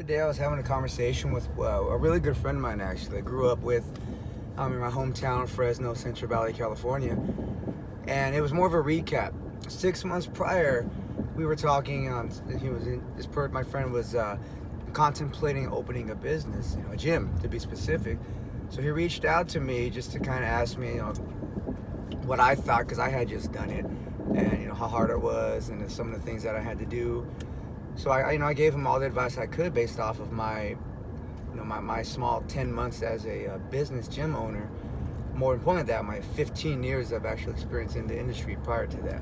day I was having a conversation with a really good friend of mine, actually. I grew up with in my hometown, Fresno, Central Valley, California. And it was more of a recap. 6 months prior, we were talking. My friend was contemplating opening a business, a gym to be specific. So he reached out to me just to kind of ask me, what I thought, because I had just done it, and how hard it was, and some of the things that I had to do. So I gave him all the advice I could based off of my small 10 months as a business gym owner. More importantly than that, my 15 years of actual experience in the industry prior to that.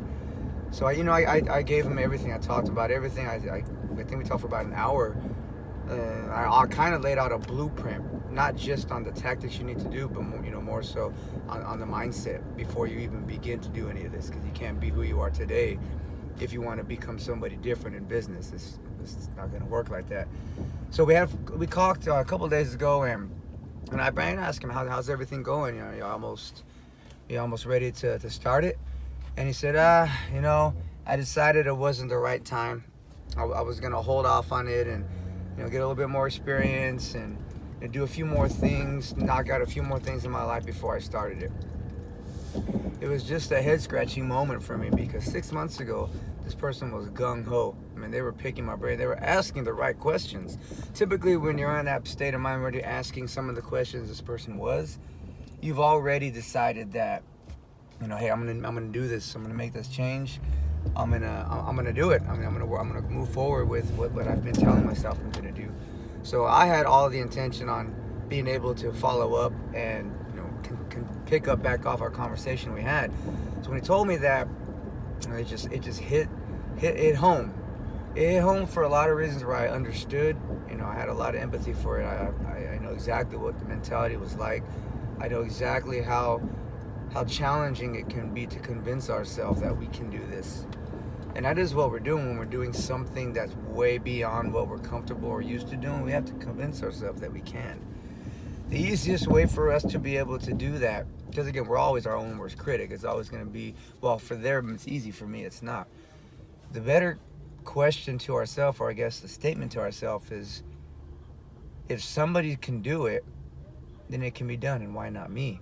So I gave him everything. I talked about everything. I think we talked for about an hour. I kind of laid out a blueprint, not just on the tactics you need to do, but more so on the mindset before you even begin to do any of this, because you can't be who you are today if you want to become somebody different in business. It's not going to work like that. So we talked a couple of days ago, and I asked him how's everything going. You almost ready to start it, and he said, I decided it wasn't the right time. I was going to hold off on it and get a little bit more experience and do a few more things, knock out a few more things in my life before I started it. It was just a head-scratching moment for me, because 6 months ago, this person was gung-ho. I mean, they were picking my brain. They were asking the right questions. Typically, when you're in that state of mind where you're asking some of the questions this person was, you've already decided that, hey, I'm gonna do this. I'm gonna make this change. I'm gonna do it. I'm gonna move forward with what I've been telling myself I'm gonna do. So I had all the intention on being able to follow up and can pick up back off our conversation we had. So when he told me that, it just hit home. It hit home for a lot of reasons where I understood. I had a lot of empathy for it. I know exactly what the mentality was like. I know exactly how challenging it can be to convince ourselves that we can do this. And that is what we're doing when we're doing something that's way beyond what we're comfortable or used to doing. We have to convince ourselves that we can. The easiest way for us to be able to do that, because again, we're always our own worst critic. It's always going to be, well, for them it's easy, for me it's not. The better question to ourselves, or I guess the statement to ourselves, is, if somebody can do it, then it can be done, and why not me?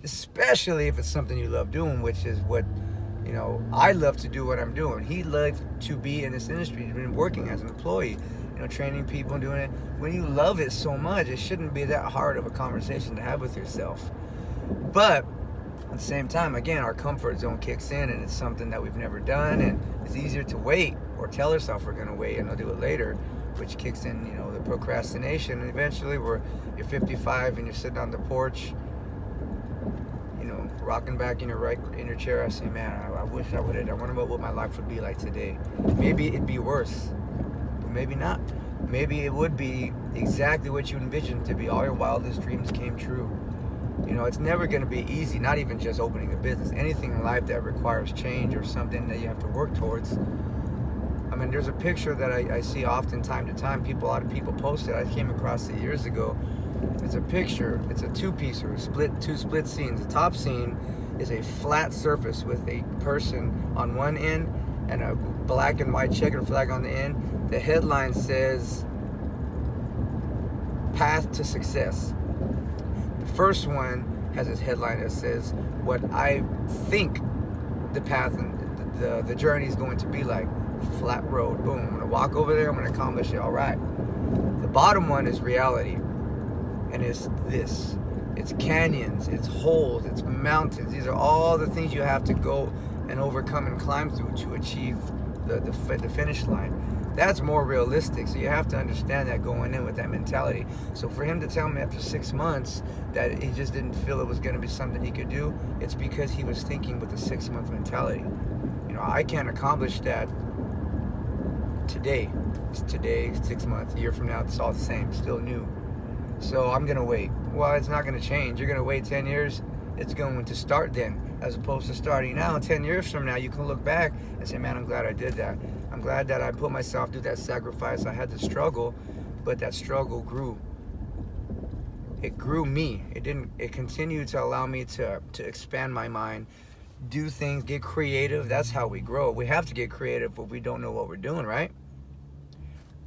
Especially if it's something you love doing, which is what I love to do what I'm doing. He loved to be in this industry. He's been working as an employee, training people and doing it. When you love it so much, it shouldn't be that hard of a conversation to have with yourself. But at the same time, again, our comfort zone kicks in, and it's something that we've never done, and it's easier to wait or tell ourselves we're going to wait and I'll do it later, which kicks in, the procrastination. And eventually you're 55 and you're sitting on the porch, rocking back in your chair. I say, man, I wish I would have. I wonder what my life would be like today. Maybe it'd be worse, but maybe not. Maybe it would be exactly what you envisioned to be. All your wildest dreams came true. It's never going to be easy, not even just opening a business. Anything in life that requires change or something that you have to work towards. I mean, there's a picture that I see often, time to time. A lot of people post it. I came across it years ago. It's a picture. It's a two-piecer, two split scenes. The top scene is a flat surface with a person on one end and a black and white checkered flag on the end. The headline says, "Path to Success." The first one has its headline that says, "What I think the path and the journey is going to be like." Flat road. Boom. I'm going to walk over there. I'm going to accomplish it. All right. The bottom one is reality. And it's this. It's canyons. It's holes. It's mountains. These are all the things you have to go and overcome and climb through to achieve the finish line. That's more realistic. So you have to understand that going in with that mentality. So for him to tell me after 6 months that he just didn't feel it was going to be something he could do, it's because he was thinking with a 6-month mentality. I can't accomplish that today. It's today, 6 months, a year from now, it's all the same, still new. So I'm gonna wait. Well, it's not gonna change. You're gonna wait 10 years, it's going to start then, as opposed to starting now. 10 years from now, you can look back and say, man, I'm glad I did that. I'm glad that I put myself through that sacrifice. I had to struggle, but that struggle grew. It grew me. It continued to allow me to expand my mind, do things, get creative. That's how we grow. We have to get creative, but we don't know what we're doing, right?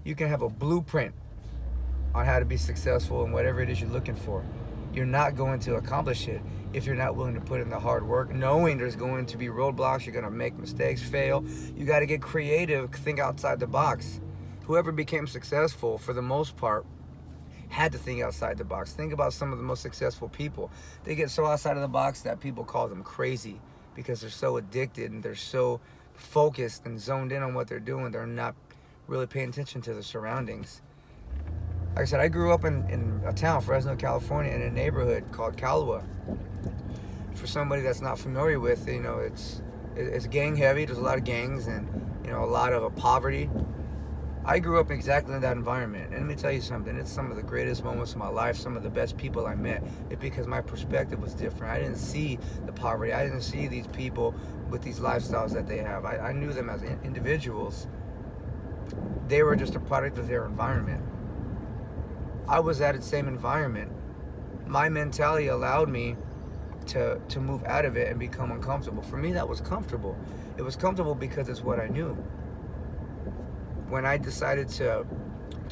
You can have a blueprint on how to be successful in whatever it is you're looking for. You're not going to accomplish it if you're not willing to put in the hard work, knowing there's going to be roadblocks, you're going to make mistakes, fail. You got to get creative, think outside the box. Whoever became successful, for the most part, had to think outside the box. Think about some of the most successful people. They get so outside of the box that people call them crazy because they're so addicted and they're so focused and zoned in on what they're doing. They're not really paying attention to the surroundings. Like I said, I grew up in a town, Fresno, California, in a neighborhood called Calwa. For somebody that's not familiar with, it's gang heavy. There's a lot of gangs and, a lot of poverty. I grew up exactly in that environment. And let me tell you something, it's some of the greatest moments of my life, some of the best people I met. It's because my perspective was different. I didn't see the poverty. I didn't see these people with these lifestyles that they have. I knew them as individuals. They were just a product of their environment. I was at the same environment. My mentality allowed me to move out of it and become uncomfortable. For me, that was comfortable. It was comfortable because it's what I knew. When I decided to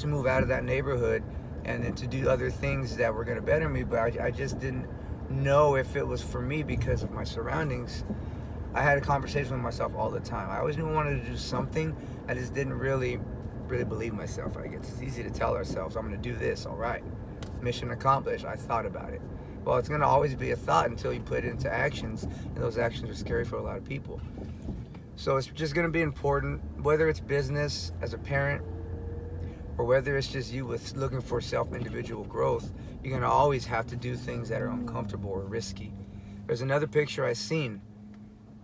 move out of that neighborhood and then to do other things that were going to better me, but I just didn't know if it was for me because of my surroundings. I had a conversation with myself all the time. I always knew I wanted to do something. I just didn't really believe myself. I guess it's easy to tell ourselves, I'm going to do this, all right. Mission accomplished. I thought about it. Well, it's going to always be a thought until you put it into actions, and those actions are scary for a lot of people. So it's just going to be important, whether it's business as a parent or whether it's just you with looking for self-individual growth, you're going to always have to do things that are uncomfortable or risky. There's another picture I seen.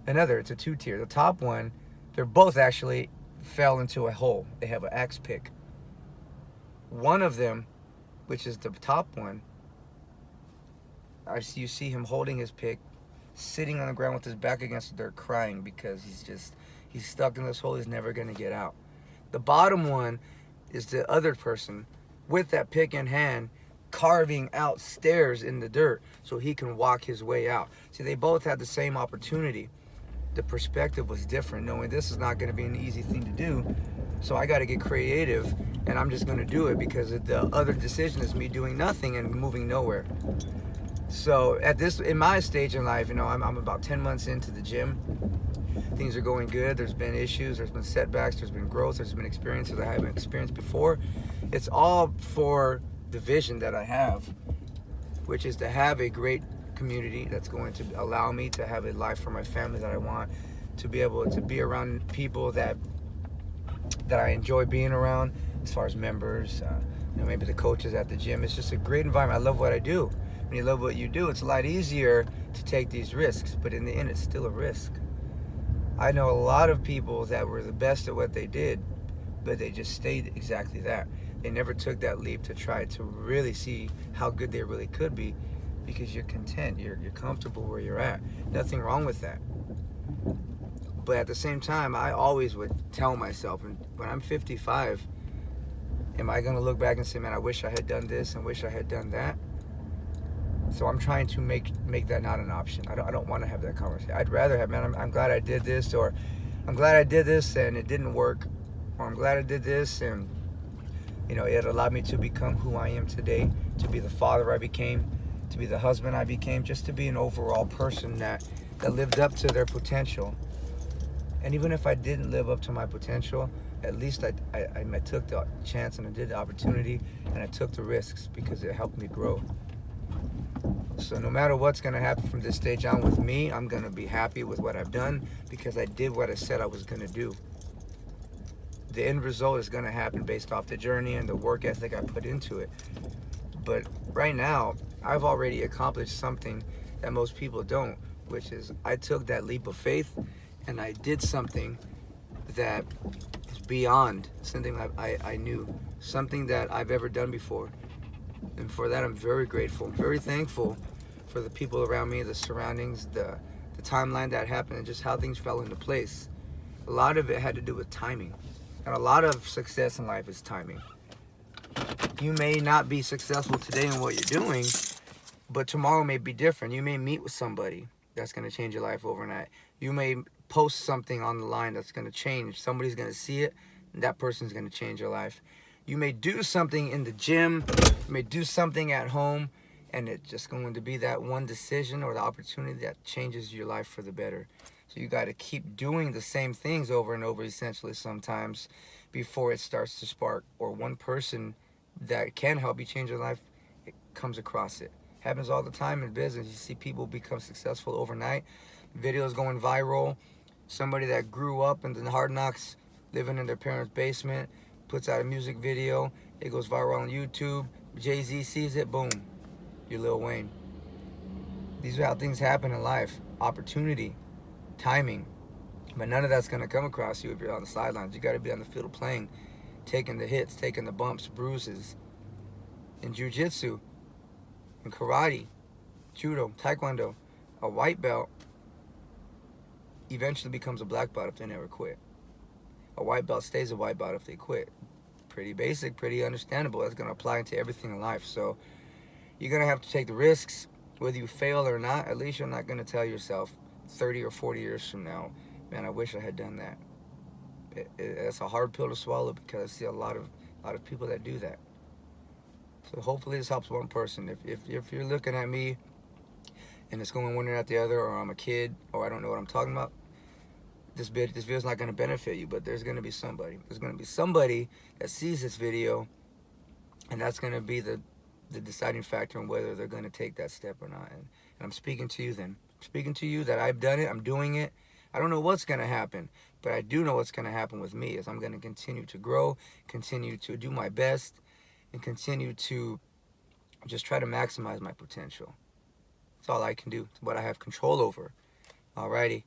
It's a two-tier. The top one, they're both actually fell into a hole. They have an axe pick. One of them, which is the top one, you see him holding his pick, sitting on the ground with his back against the dirt, crying because he's stuck in this hole. He's never going to get out. The bottom one is the other person with that pick in hand, carving out stairs in the dirt so he can walk his way out. See, they both had the same opportunity. The perspective was different, knowing this is not going to be an easy thing to do. So I got to get creative, and I'm just going to do it because the other decision is me doing nothing and moving nowhere. So in my stage in life, I'm about 10 months into the gym. Things are going good. There's been issues, there's been setbacks, there's been growth, there's been experiences I haven't experienced before. It's all for the vision that I have, which is to have a great community that's going to allow me to have a life for my family that I want, to be able to be around people that I enjoy being around, as far as members, maybe the coaches at the gym. It's just a great environment. I love what I do. When you love what you do, it's a lot easier to take these risks, but in the end, it's still a risk. I know a lot of people that were the best at what they did, but they just stayed exactly that. They never took that leap to try to really see how good they really could be, because you're content, you're comfortable where you're at. Nothing wrong with that. But at the same time, I always would tell myself, and when I'm 55, am I going to look back and say, man, I wish I had done this and wish I had done that? So I'm trying to make that not an option. I don't want to have that conversation. I'd rather have, man, I'm glad I did this, or I'm glad I did this and it didn't work, or I'm glad I did this and it allowed me to become who I am today, to be the father I became, to be the husband I became, just to be an overall person that lived up to their potential. And even if I didn't live up to my potential, at least I took the chance and I did the opportunity and I took the risks because it helped me grow. So no matter what's going to happen from this stage on with me, I'm going to be happy with what I've done because I did what I said I was going to do. The end result is going to happen based off the journey and the work ethic I put into it. But right now, I've already accomplished something that most people don't, which is I took that leap of faith and I did something that is beyond something I knew, something that I've ever done before. And for that, I'm very grateful, very thankful for the people around me, the surroundings, the timeline that happened, and just how things fell into place. A lot of it had to do with timing. And a lot of success in life is timing. You may not be successful today in what you're doing, but tomorrow may be different. You may meet with somebody that's going to change your life overnight. You may post something on the line that's going to change. Somebody's going to see it, and that person's going to change your life. You may do something in the gym, you may do something at home, and it's just going to be that one decision or the opportunity that changes your life for the better. So you got to keep doing the same things over and over, essentially, sometimes, before it starts to spark, or one person that can help you change your life, it comes across it. Happens all the time in business. You see people become successful overnight, videos going viral. Somebody that grew up in the hard knocks, living in their parents' basement, puts out a music video, it goes viral on YouTube, Jay-Z sees it, boom, you're Lil Wayne. These are how things happen in life. Opportunity, timing. But none of that's going to come across you if you're on the sidelines. You got to be on the field playing, taking the hits, taking the bumps, bruises. In jiu-jitsu, in karate, judo, taekwondo, a white belt eventually becomes a black belt if they never quit. A white belt stays a white belt if they quit. Pretty basic, pretty understandable. That's going to apply to everything in life. So you're going to have to take the risks. Whether you fail or not, at least you're not going to tell yourself 30 or 40 years from now, man, I wish I had done that. It's a hard pill to swallow, because I see a lot of people that do that. So hopefully this helps one person. If you're looking at me and it's going one way or the other, or I'm a kid, or I don't know what I'm talking about, this video's not going to benefit you, but there's going to be somebody. There's going to be somebody that sees this video, and that's going to be the deciding factor on whether they're going to take that step or not. And I'm speaking to you then. I'm speaking to you that I've done it. I'm doing it. I don't know what's going to happen, but I do know what's going to happen with me is I'm going to continue to grow, continue to do my best, and continue to just try to maximize my potential. That's all I can do. It's what I have control over. Alrighty.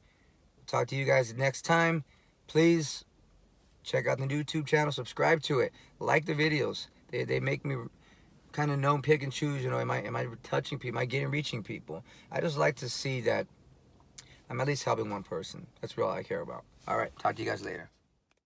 Talk to you guys next time. Please check out the YouTube channel. Subscribe to it. Like the videos. They make me kind of know, pick and choose. You know, am I touching people? Am I reaching people? I just like to see that I'm at least helping one person. That's all I care about. All right. Talk to you guys later.